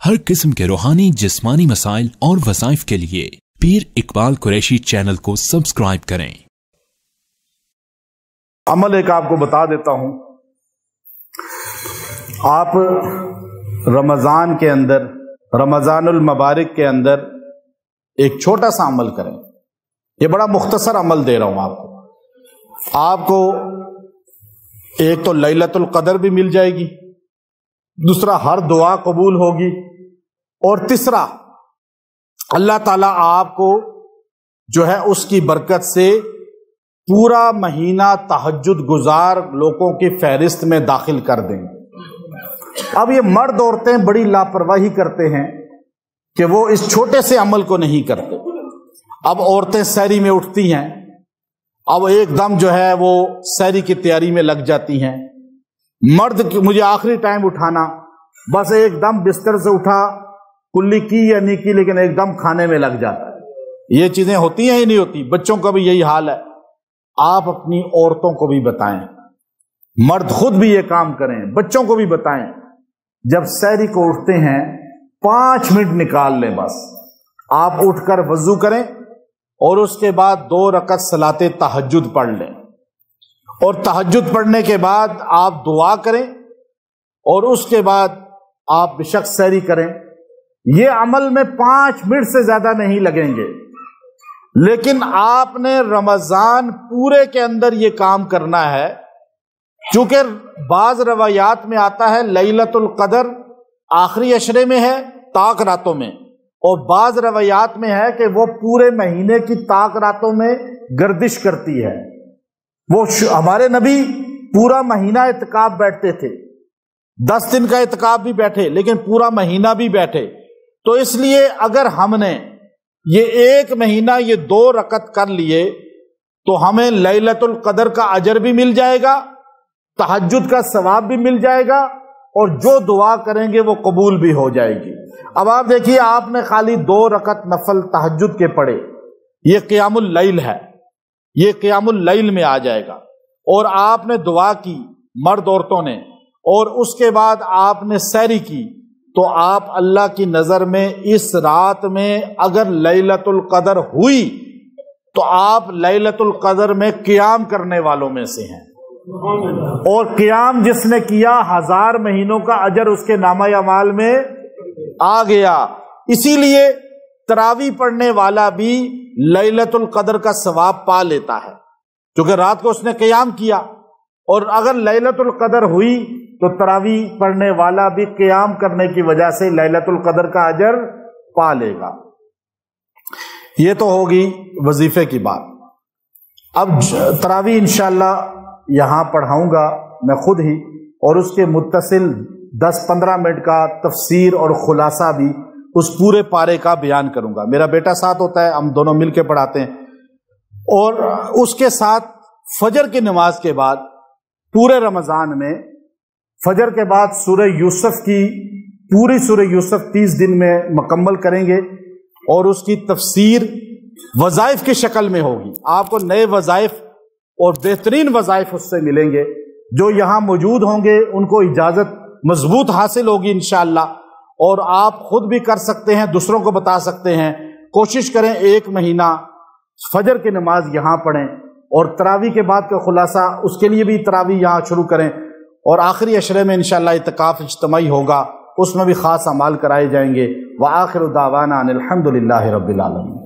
हर किस्म के रूहानी जिस्मानी मसाइल और वज़ाइफ के लिए पीर इकबाल कुरैशी चैनल को सब्सक्राइब करें। अमल एक आपको बता देता हूं। आप रमज़ान के अंदर, रमज़ानुल मुबारक के अंदर एक छोटा सा अमल करें। ये बड़ा मुख्तसर अमल दे रहा हूं आपको एक तो लैलतुल क़द्र भी मिल जाएगी, दूसरा हर दुआ कबूल होगी, और तीसरा अल्लाह ताला आपको जो है उसकी बरकत से पूरा महीना तहज्जुद गुजार लोगों की फहरिस्त में दाखिल कर देंगे। अब ये मर्द औरतें बड़ी लापरवाही करते हैं कि वो इस छोटे से अमल को नहीं करते। अब औरतें सहरी में उठती हैं, अब एकदम जो है वो सहरी की तैयारी में लग जाती हैं। मर्द मुझे आखिरी टाइम उठाना, बस एकदम बिस्तर से उठा, कुल्ली की या नहीं की, लेकिन एकदम खाने में लग जाता है। ये चीजें होती हैं ही नहीं होती। बच्चों का भी यही हाल है। आप अपनी औरतों को भी बताएं, मर्द खुद भी ये काम करें, बच्चों को भी बताएं, जब सहरी को उठते हैं 5 मिनट निकाल लें। बस आप उठकर वजू करें और उसके बाद 2 रकत सलाते तहज्जुद पढ़ लें, और तहज्जुद पढ़ने के बाद आप दुआ करें, और उसके बाद आप बेशक सहरी करें। ये अमल में 5 मिनट से ज्यादा नहीं लगेंगे, लेकिन आपने रमजान पूरे के अंदर ये काम करना है। चूंकि बाज रवायात में आता है लैलतुल क़द्र आखिरी अशरे में है, ताक रातों में, और बाज रवायात में है कि वो पूरे महीने की ताक रातों में गर्दिश करती है। वो हमारे नबी पूरा महीना इत्काफ बैठते थे, 10 दिन का इत्काफ भी बैठे, लेकिन पूरा महीना भी बैठे। तो इसलिए अगर हमने ये 1 महीना ये 2 रकत कर लिए तो हमें लैलतुल क़द्र का अजर भी मिल जाएगा, तहज्जुद का सवाब भी मिल जाएगा, और जो दुआ करेंगे वो कबूल भी हो जाएगी। अब आप देखिए, आपने खाली 2 रकत नफल तहज्जुद के पढ़े, ये क़ियामुल लैल है, ये क़ियामुल लैल में आ जाएगा। और आपने दुआ की मर्द औरतों ने, और उसके बाद आपने सहरी की, तो आप अल्लाह की नजर में इस रात में अगर लैलतुल क़द्र हुई तो आप लैलतुल क़द्र में क़ियाम करने वालों में से हैं। और क़ियाम जिसने किया 1000 महीनों का अजर उसके नामा अमाल में आ गया। इसीलिए तरावी पढ़ने वाला भी लैलतुल क़द्र का सवाब पा लेता है, क्योंकि रात को उसने क़ियाम किया। और अगर लैलतुल क़द्र हुई तो तरावी पढ़ने वाला भी क़ियाम करने की वजह से लैलतुल क़द्र का अजर पा लेगा। ये तो होगी वजीफे की बात। अब तरावी इंशाअल्लाह यहां पढ़ाऊंगा मैं खुद ही, और उसके मुत्तसिल 10-15 मिनट का तफसीर और खुलासा भी उस पूरे पारे का बयान करूंगा। मेरा बेटा साथ होता है, हम दोनों मिलकर पढ़ाते हैं। और उसके साथ फजर की नमाज के बाद पूरे रमजान में फजर के बाद सूरह यूसुफ की पूरी सूरह यूसुफ 30 दिन में मुकम्मल करेंगे, और उसकी तफसीर वज़ाइफ की शक्ल में होगी। आपको नए वज़ाइफ और बेहतरीन वज़ाइफ उससे मिलेंगे। जो यहाँ मौजूद होंगे उनको इजाज़त मजबूत हासिल होगी इंशाअल्लाह, और आप खुद भी कर सकते हैं, दूसरों को बता सकते हैं। कोशिश करें 1 महीना फजर की नमाज यहाँ पढ़ें, और तरावी के बाद का खुलासा उसके लिए भी तरावी यहाँ शुरू करें। और आखिरी अशरे में इंशाअल्लाह इत्काफ इज्तिमाई होगा, उसमें भी खास अमाल कराए जाएंगे। व आखिरु दावाना अनिल हम्दुलिल्लाहि रब्बिल आलमीन।